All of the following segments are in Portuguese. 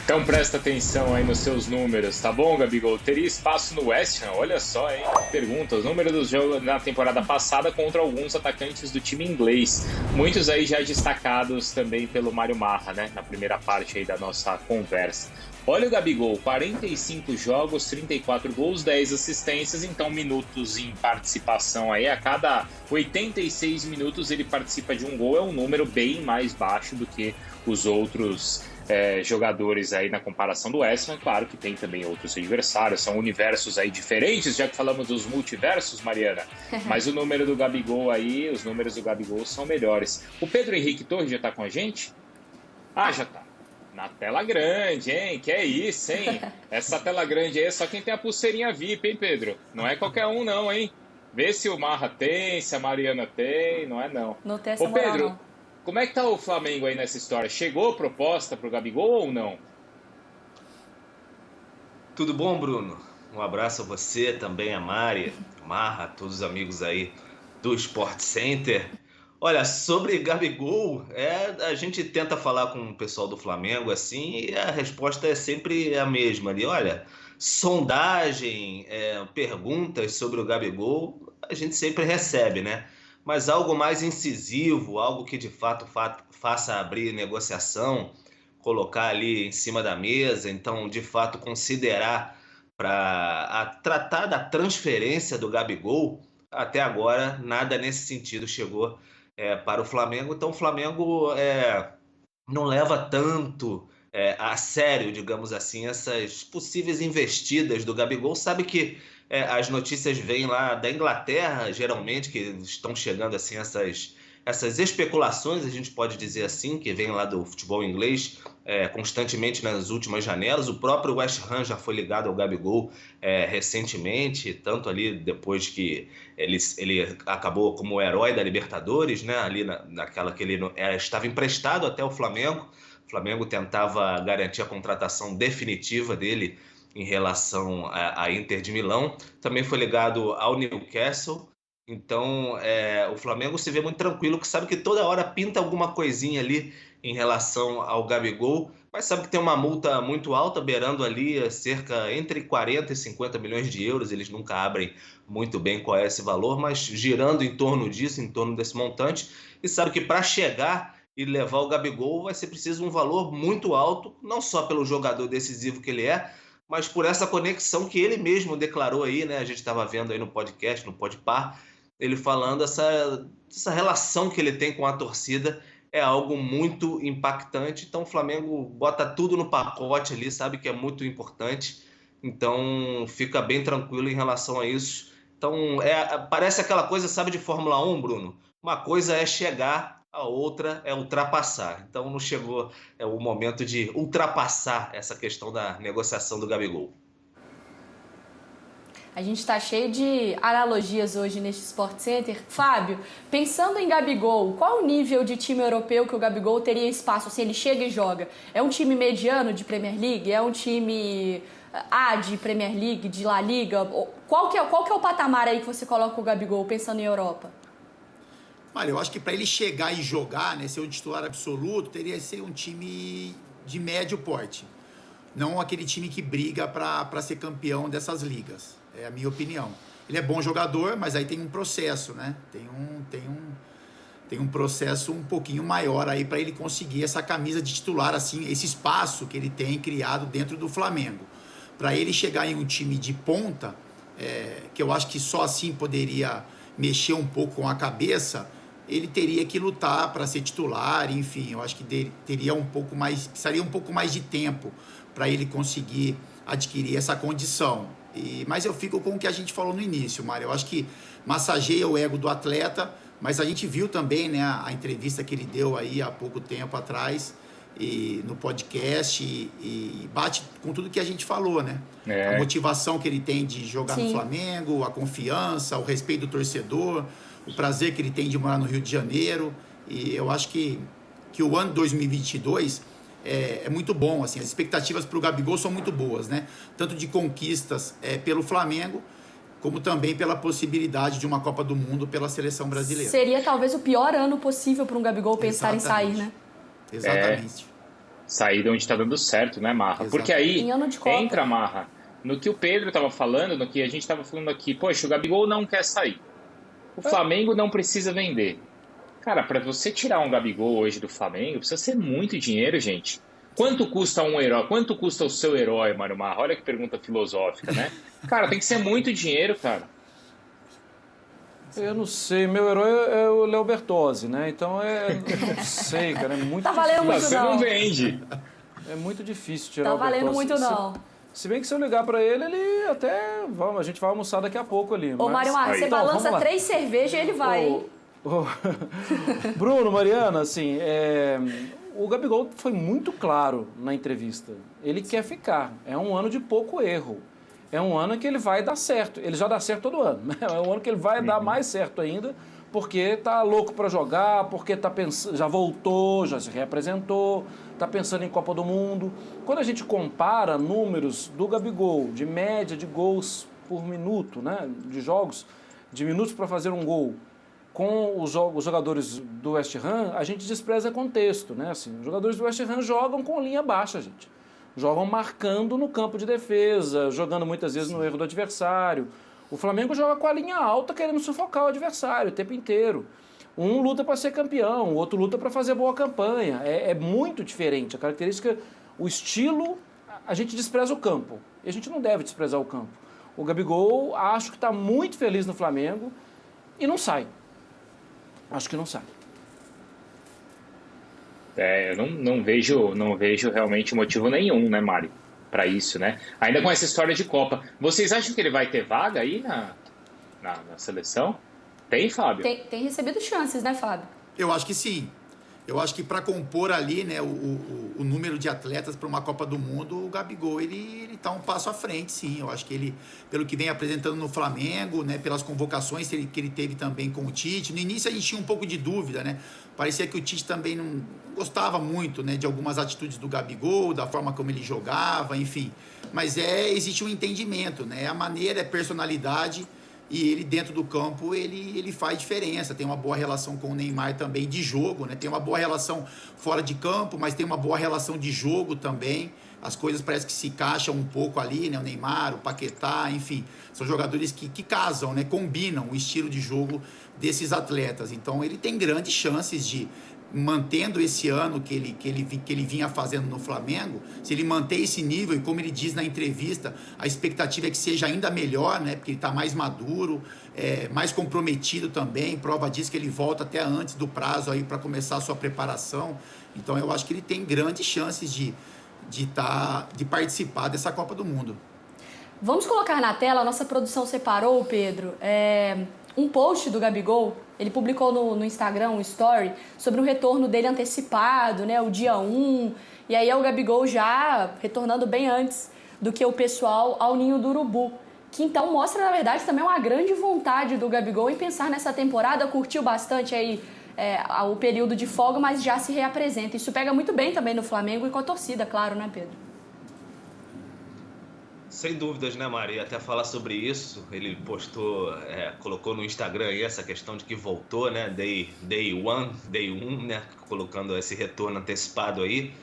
Então presta atenção aí nos seus números, tá bom, Gabigol? Teria espaço no West Ham? Olha só, hein? Pergunta, os números do jogo na temporada passada contra alguns atacantes do time inglês. Muitos aí já destacados também pelo Mário Marra, né? Na primeira parte aí da nossa conversa. Olha o Gabigol, 45 jogos, 34 gols, 10 assistências, então minutos em participação aí. A cada 86 minutos ele participa de um gol, é um número bem mais baixo do que os outros jogadores aí na comparação do West Ham. Claro que tem também outros adversários, são universos aí diferentes, já que falamos dos multiversos, Mariana, mas o número do Gabigol aí, os números do Gabigol são melhores. O Pedro Henrique Torres já tá com a gente? Ah, já tá. Na tela grande, hein? Que é isso, hein? Essa tela grande aí é só quem tem a pulseirinha VIP, hein, Pedro? Não é qualquer um não, hein? Vê se o Marra tem, se a Mariana tem, não é não. Não tem essa Ô, moral, Pedro, não. como é que tá o Flamengo aí nessa história? Chegou proposta pro Gabigol ou não? Tudo bom, Bruno? Um abraço a você, também a Mari, Marra, todos os amigos aí do Sport Center. Olha, sobre Gabigol, a gente tenta falar com o pessoal do Flamengo assim e a resposta é sempre a mesma ali. Olha, sondagem, perguntas sobre o Gabigol, a gente sempre recebe, né? Mas algo mais incisivo, algo que de fato faça abrir negociação, colocar ali em cima da mesa, então de fato considerar para tratar da transferência do Gabigol, até agora nada nesse sentido chegou para o Flamengo. Então o Flamengo não leva tanto a sério, digamos assim, essas possíveis investidas do Gabigol. Sabe que as notícias vêm lá da Inglaterra, geralmente, que estão chegando assim essas especulações, a gente pode dizer assim, que vem lá do futebol inglês constantemente nas últimas janelas. O próprio West Ham já foi ligado ao Gabigol recentemente, tanto ali depois que ele acabou como herói da Libertadores, né? Ali naquela que ele estava emprestado até o Flamengo. O Flamengo tentava garantir a contratação definitiva dele em relação à Inter de Milão. Também foi ligado ao Newcastle. Então, o Flamengo se vê muito tranquilo, que sabe que toda hora pinta alguma coisinha ali em relação ao Gabigol, mas sabe que tem uma multa muito alta, beirando ali cerca entre 40 e 50 milhões de euros. Eles nunca abrem muito bem qual é esse valor, mas girando em torno disso, em torno desse montante. E sabe que para chegar e levar o Gabigol vai ser preciso um valor muito alto, não só pelo jogador decisivo que ele é, mas por essa conexão que ele mesmo declarou aí, né? A gente estava vendo aí no podcast, no Podpar, ele falando essa relação que ele tem com a torcida é algo muito impactante. Então o Flamengo bota tudo no pacote ali, sabe que é muito importante. Então fica bem tranquilo em relação a isso. Então parece aquela coisa, sabe, de Fórmula 1, Bruno? Uma coisa é chegar, a outra é ultrapassar. Então não chegou o momento de ultrapassar essa questão da negociação do Gabigol. A gente está cheio de analogias hoje neste Sport Center. Fábio, pensando em Gabigol, qual o nível de time europeu que o Gabigol teria espaço? Assim, ele chega e joga. É um time mediano de Premier League? É um time A de Premier League, de La Liga? Qual que é o patamar aí que você coloca o Gabigol pensando em Europa? Olha, eu acho que para ele chegar e jogar, né, ser um titular absoluto, teria que ser um time de médio porte. Não aquele time que briga para ser campeão dessas ligas. É a minha opinião. Ele é bom jogador, mas aí tem um processo, né? Tem um processo um pouquinho maior aí para ele conseguir essa camisa de titular, assim, esse espaço que ele tem criado dentro do Flamengo. Para ele chegar em um time de ponta, que eu acho que só assim poderia mexer um pouco com a cabeça, ele teria que lutar para ser titular, enfim, eu acho que precisaria um pouco mais de tempo para ele conseguir adquirir essa condição. Mas eu fico com o que a gente falou no início, Mário. Eu acho que massageia o ego do atleta, mas a gente viu também, né, a entrevista que ele deu aí há pouco tempo atrás no podcast e bate com tudo que a gente falou, né? A motivação que ele tem de jogar no Flamengo, a confiança, o respeito do torcedor, o prazer que ele tem de morar no Rio de Janeiro. E eu acho que o ano 2022 é muito bom, assim, as expectativas para o Gabigol são muito boas, né? Tanto de conquistas pelo Flamengo, como também pela possibilidade de uma Copa do Mundo pela seleção brasileira. Seria talvez o pior ano possível para um Gabigol pensar em sair, né? Exatamente. Sair de onde tá dando certo, né, Marra? Exato. Porque aí Em ano de Copa. entra, Marra, no que o Pedro tava falando, no que a gente tava falando aqui. Poxa, o Gabigol não quer sair. O Flamengo não precisa vender. Cara, para você tirar um Gabigol hoje do Flamengo, precisa ser muito dinheiro, gente. Quanto custa um herói? Quanto custa o seu herói, Mário Marra? Olha que pergunta filosófica, né? Cara, tem que ser muito dinheiro, cara. Eu não sei, meu herói é o Léo Bertozzi, né? Então não sei, cara, é muito Tá valendo difícil. muito Você não vende. É muito difícil tirar Tá o valendo Bertozzi. muito não. Se bem que se eu ligar pra ele, ele até... a gente vai almoçar daqui a pouco ali. Ô, Mário Marra, você Então, balança vamos lá. 3 cervejas e ele vai, hein? Bruno, Mariana, assim, o Gabigol foi muito claro na entrevista. Ele quer ficar. É um ano de pouco erro. É um ano que ele vai dar certo. Ele já dá certo todo ano. É um ano que ele vai dar mais certo ainda, porque tá louco para jogar, porque tá pensando, já voltou, já se reapresentou, tá pensando em Copa do Mundo. Quando a gente compara números do Gabigol, de média de gols por minuto, né, de jogos, de minutos para fazer um gol, com os jogadores do West Ham, a gente despreza contexto, né? Assim, os jogadores do West Ham jogam com linha baixa, gente. Jogam marcando no campo de defesa, jogando muitas vezes no erro do adversário. O Flamengo joga com a linha alta, querendo sufocar o adversário o tempo inteiro. Um luta para ser campeão, o outro luta para fazer boa campanha. É muito diferente. A característica, o estilo, a gente despreza o campo. E a gente não deve desprezar o campo. O Gabigol, acho que está muito feliz no Flamengo e não sai. Acho que não sai. Eu não vejo realmente motivo nenhum, né, Mário, para isso, né? Ainda com essa história de Copa. Vocês acham que ele vai ter vaga aí na seleção? Tem, Fábio? Tem recebido chances, né, Fábio? Eu acho que sim. Eu acho que para compor ali, né, o número de atletas para uma Copa do Mundo, o Gabigol ele tá um passo à frente, sim. Eu acho que ele, pelo que vem apresentando no Flamengo, né, pelas convocações que ele teve também com o Tite. No início a gente tinha um pouco de dúvida, né? Parecia que o Tite também não gostava muito, né, de algumas atitudes do Gabigol, da forma como ele jogava, enfim. Mas existe um entendimento, né? A maneira, a personalidade. E ele dentro do campo, ele faz diferença, tem uma boa relação com o Neymar também de jogo, né? Tem uma boa relação fora de campo, mas tem uma boa relação de jogo também, as coisas parecem que se encaixam um pouco ali, né? O Neymar, o Paquetá, enfim, são jogadores que casam, né? Combinam o estilo de jogo desses atletas, então ele tem grandes chances de, mantendo esse ano que ele vinha fazendo no Flamengo, se ele manter esse nível, e como ele diz na entrevista, a expectativa é que seja ainda melhor, né? Porque ele está mais maduro, mais comprometido também, prova disso que ele volta até antes do prazo aí para começar a sua preparação. Então eu acho que ele tem grandes chances de participar dessa Copa do Mundo. Vamos colocar na tela, a nossa produção separou, Pedro, um post do Gabigol. Ele publicou no Instagram um story sobre o retorno dele antecipado, né, o dia 1. E aí é o Gabigol já retornando bem antes do que o pessoal ao Ninho do Urubu. Que então mostra, na verdade, também uma grande vontade do Gabigol em pensar nessa temporada. Curtiu bastante aí o período de folga, mas já se reapresenta. Isso pega muito bem também no Flamengo e com a torcida, claro, né, Pedro? Sem dúvidas, né, Mari? Até falar sobre isso, ele postou, colocou no Instagram aí essa questão de que voltou, né? Day 1, né? Colocando esse retorno antecipado aí.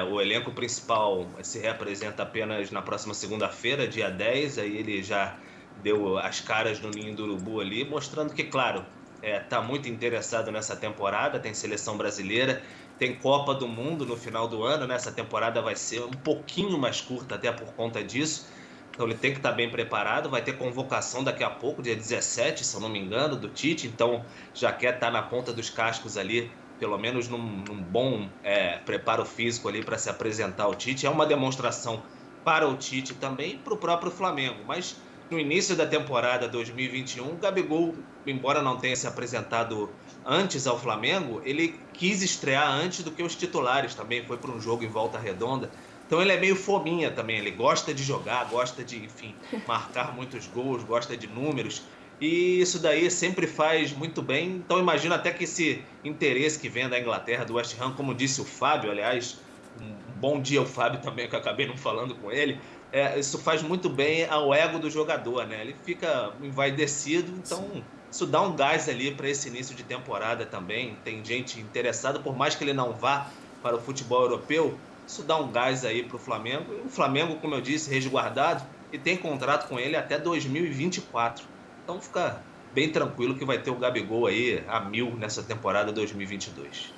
O elenco principal se reapresenta apenas na próxima segunda-feira, dia 10. Aí ele já deu as caras no Ninho do Urubu ali, mostrando que, claro, tá muito interessado nessa temporada, tem seleção brasileira, tem Copa do Mundo no final do ano, né? Essa temporada vai ser um pouquinho mais curta até por conta disso. Então ele tem que estar bem preparado, vai ter convocação daqui a pouco, dia 17, se eu não me engano, do Tite. Então já quer estar na ponta dos cascos ali, pelo menos num bom preparo físico ali para se apresentar ao Tite. É uma demonstração para o Tite também e para o próprio Flamengo. Mas no início da temporada 2021, o Gabigol, embora não tenha se apresentado antes ao Flamengo, ele quis estrear antes do que os titulares também, foi para um jogo em Volta Redonda. Então ele é meio fominha também, ele gosta de jogar, gosta de, enfim, marcar muitos gols, gosta de números, e isso daí sempre faz muito bem. Então imagino até que esse interesse que vem da Inglaterra, do West Ham, como disse o Fábio, aliás, um bom dia ao Fábio também, que eu acabei não falando com ele, isso faz muito bem ao ego do jogador, né? Ele fica envaidecido, então isso dá um gás ali para esse início de temporada também. Tem gente interessada, por mais que ele não vá para o futebol europeu, Isso dá um gás aí para o Flamengo. E o Flamengo, como eu disse, resguardado e tem contrato com ele até 2024. Então fica bem tranquilo que vai ter o Gabigol aí a 1000 nessa temporada 2022.